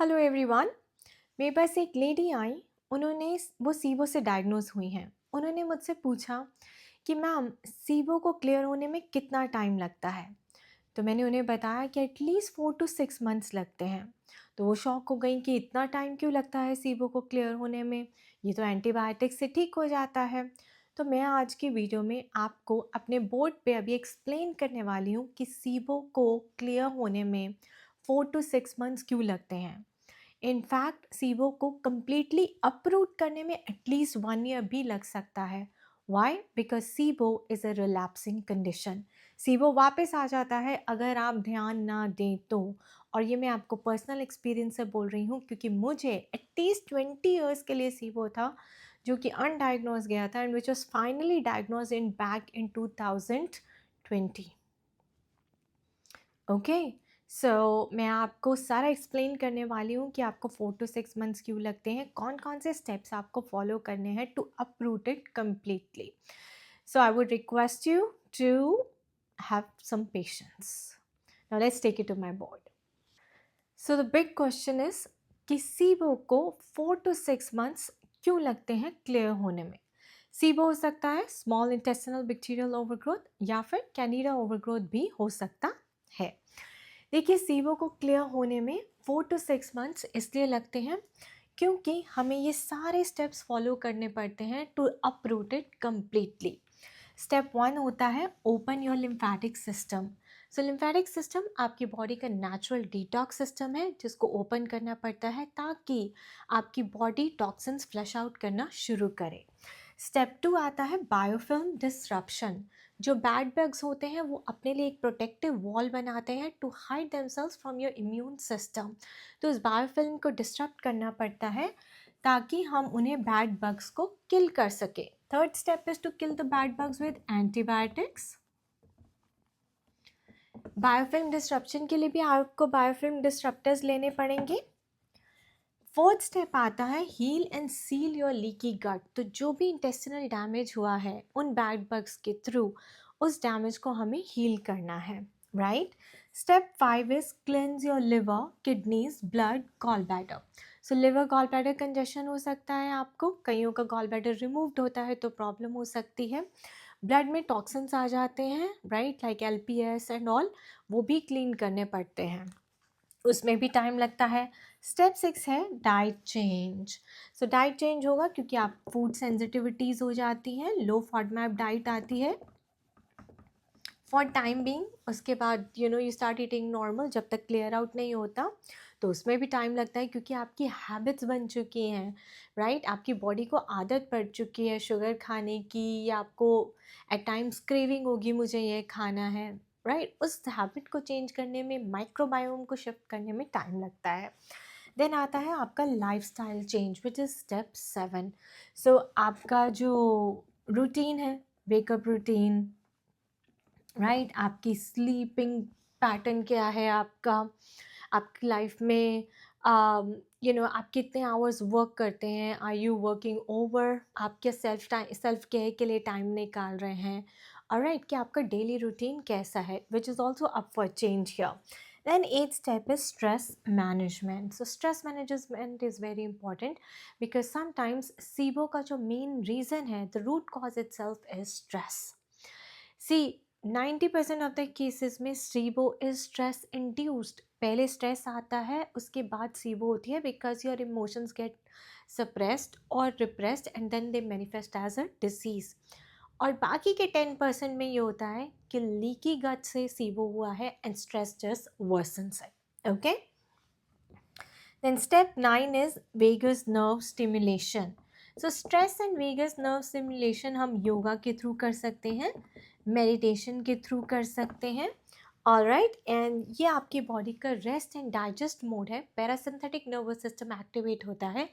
Hello everyone. मेरे पास एक lady आई। उन्होंने वो सीबो से डायग्नोज हुई हैं। उन्होंने मुझसे पूछा कि मैम सीबो को क्लियर होने में कितना टाइम लगता है। तो मैंने उन्हें बताया कि एटलीस्ट 4 to 6 मंथ्स लगते हैं। तो वो शॉक हो गई कि इतना टाइम क्यों लगता है सीबो को क्लियर होने में, ये तो एंटीबायोटिक से ठीक हो जाता है। तो मैं आज की वीडियो में आपको अपने बोर्ड पे अभी एक्सप्लेन करने वाली हूँ कि सीबो को क्लियर होने में 4 to 6 मंथ्स क्यों लगते हैं। इनफैक्ट सीबो को कम्प्लीटली अप्रूट करने में एटलीस्ट 1 ईयर भी लग सकता है। Why? Because SIBO is a relapsing condition. SIBO वापस आ जाता है अगर आप ध्यान ना दें तो। और ये मैं आपको पर्सनल एक्सपीरियंस से बोल रही हूँ क्योंकि मुझे एटलीस्ट 20 ईयर्स के लिए सीबो था जो कि अनडायग्नोज गया था and which was finally diagnosed in back in 2020। Okay, so मैं आपको सारा एक्सप्लेन करने वाली हूँ कि आपको 4 to 6 मंथ्स क्यों लगते हैं, कौन कौन से स्टेप्स आपको फॉलो करने हैं to uproot it completely. So I would request you to have some patience. Now let's take it to my board. So the big question is कि सीबो को 4 to 6 मंथ्स क्यों लगते हैं क्लियर होने में। सीबो हो सकता है स्मॉल इंटेस्टिनल बैक्टीरियल ओवरग्रोथ या फिर कैंडिडा ओवरग्रोथ भी हो सकता है। देखिए, सीबो को क्लियर होने में 4 to 6 मंथ्स इसलिए लगते हैं क्योंकि हमें ये सारे स्टेप्स फॉलो करने पड़ते हैं to uproot it completely. Step 1 होता है open your lymphatic system. So lymphatic system आपकी बॉडी का नेचुरल डिटॉक्स सिस्टम है जिसको ओपन करना पड़ता है ताकि आपकी बॉडी टॉक्सिन्स फ्लश आउट करना शुरू करे। स्टेप 2 आता है बायोफिल्म डिसरप्शन। जो बैड बग्स होते हैं वो अपने लिए एक प्रोटेक्टिव वॉल बनाते हैं to hide themselves from your immune system. तो इस बायोफिल्म को डिस्टर्ब करना पड़ता है ताकि हम उन्हें बैड बग्स को किल कर सके। Third step is to kill the bad bugs with antibiotics. Biofilm disruption के लिए भी आपको बायोफिल्म डिस्ट्रप्टर्स लेने पड़ेंगे। फोर्थ स्टेप आता है heal and seal your leaky gut. तो जो भी इंटेस्टिनल डैमेज हुआ है उन बैड बग्स के थ्रू उस डैमेज को हमें हील करना है, right. Step 5 is cleanse your liver, kidneys, blood, gall bladder. So liver gall bladder congestion हो सकता है, आपको कईयों का गॉल ब्लैडर रिमूव्ड होता है तो प्रॉब्लम हो सकती है। ब्लड में टॉक्सिन्स आ जाते हैं, right, like LPS and all, वो भी क्लीन करने पड़ते हैं, उसमें भी टाइम लगता है। स्टेप 6 है diet change. So diet change होगा क्योंकि आप फूड सेंसिटिविटीज़ हो जाती हैं, लो फॉडमैप डाइट आती है फॉर टाइम बीइंग। उसके बाद यू स्टार्ट ईटिंग नॉर्मल जब तक क्लियर आउट नहीं होता, तो उसमें भी टाइम लगता है क्योंकि आपकी हैबिट्स बन चुकी हैं, राइट। आपकी बॉडी को आदत पड़ चुकी है शुगर खाने की, या आपको एट टाइम्स क्रेविंग होगी मुझे ये खाना है, राइट। उस हैबिट को चेंज करने में, माइक्रोबायोम को शिफ्ट करने में टाइम लगता है। देन आता है आपका lifestyle change which is step 7। सो आपका जो रूटीन है, वेकअप रूटीन, राइट, आपकी स्लीपिंग पैटर्न क्या है, आपकी लाइफ में आप कितने आवर्स वर्क करते हैं, आर यू वर्किंग ओवर, आप क्या सेल्फ केयर के लिए टाइम निकाल रहे हैं, ऑलराइट, कि आपका डेली रूटीन कैसा है, which is also up for change here. Then 8th step is stress management. So stress management is very important because sometimes SIBO का जो main reason है, the root cause itself is stress. See, 90% of the cases में SIBO is stress induced. पहले stress आता है, उसके बाद SIBO होती है because your emotions get suppressed और repressed and then they manifest as a disease. और बाकी के 10% में ये होता है कि लीकी गट से SIBO हुआ है एंड स्ट्रेस जस्ट वर्सन्स है, okay. Then step 9 is vagus nerve stimulation. So stress and vagus nerve stimulation हम योगा के थ्रू कर सकते हैं, मेडिटेशन के थ्रू कर सकते हैं, ऑलराइट। एंड ये आपकी बॉडी का रेस्ट एंड डाइजेस्ट मोड है। पैरासिम्पैथिक नर्वस सिस्टम एक्टिवेट होता है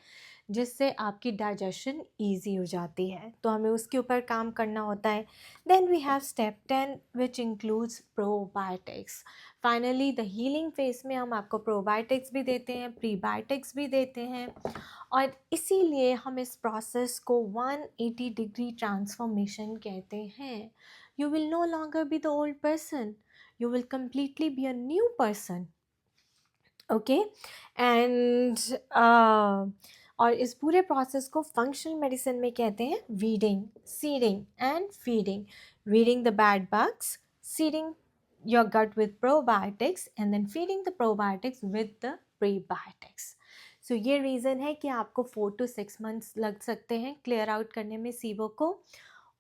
जिससे आपकी डाइजेशन ईजी हो जाती है, तो हमें उसके ऊपर काम करना होता है। Then we have step 10 which includes probiotics. Finally the healing phase में हम आपको प्रोबायोटिक्स भी देते हैं, प्रीबायोटिक्स भी देते हैं, और इसीलिए हम इस प्रोसेस को 180 डिग्री ट्रांसफॉर्मेशन कहते हैं। You will no longer be the old person, you will completely be a new person, okay and और इस पूरे प्रोसेस को फंक्शनल मेडिसिन में कहते हैं weeding, seeding and feeding. Reading the bad bugs, seeding your gut with probiotics and then feeding the probiotics with the prebiotics. सो ये reason है कि आपको 4 to 6 months लग सकते हैं क्लियर आउट करने में सीबो को.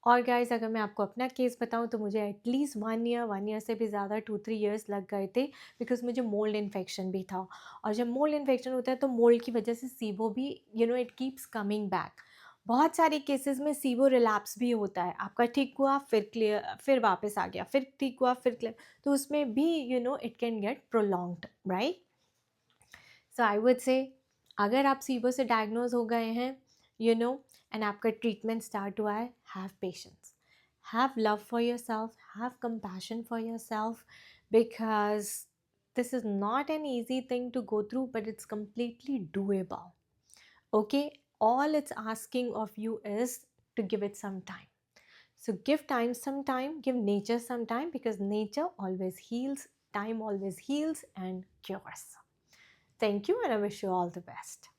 और गाइस अगर मैं आपको अपना केस बताऊं तो मुझे एटलीस्ट 1 ईयर से भी ज़्यादा 2-3 years लग गए थे, बिकॉज मुझे मोल्ड इन्फेक्शन भी था. और जब मोल्ड इन्फेक्शन होता है तो मोल्ड की वजह से सीबो भी इट कीप्स कमिंग बैक. बहुत सारे केसेस में सीबो रिलैप्स भी होता है, आपका ठीक हुआ फिर क्लियर, फिर वापस आ गया, फिर ठीक हुआ फिर क्लियर, तो उसमें भी it can get prolonged, right. So I would say अगर आप सीबो से डायग्नोज हो गए हैं एंड आपका ट्रीटमेंट स्टार्ट हुआ है, have patience, have love for your self, have compassion for your self, because this is not an easy thing to go through, but it's completely doable. Okay, all it's asking of you is to give it some time. So give time some time, give nature some time, because nature always heals, time always heals and cures. Thank you, and I wish you all the best.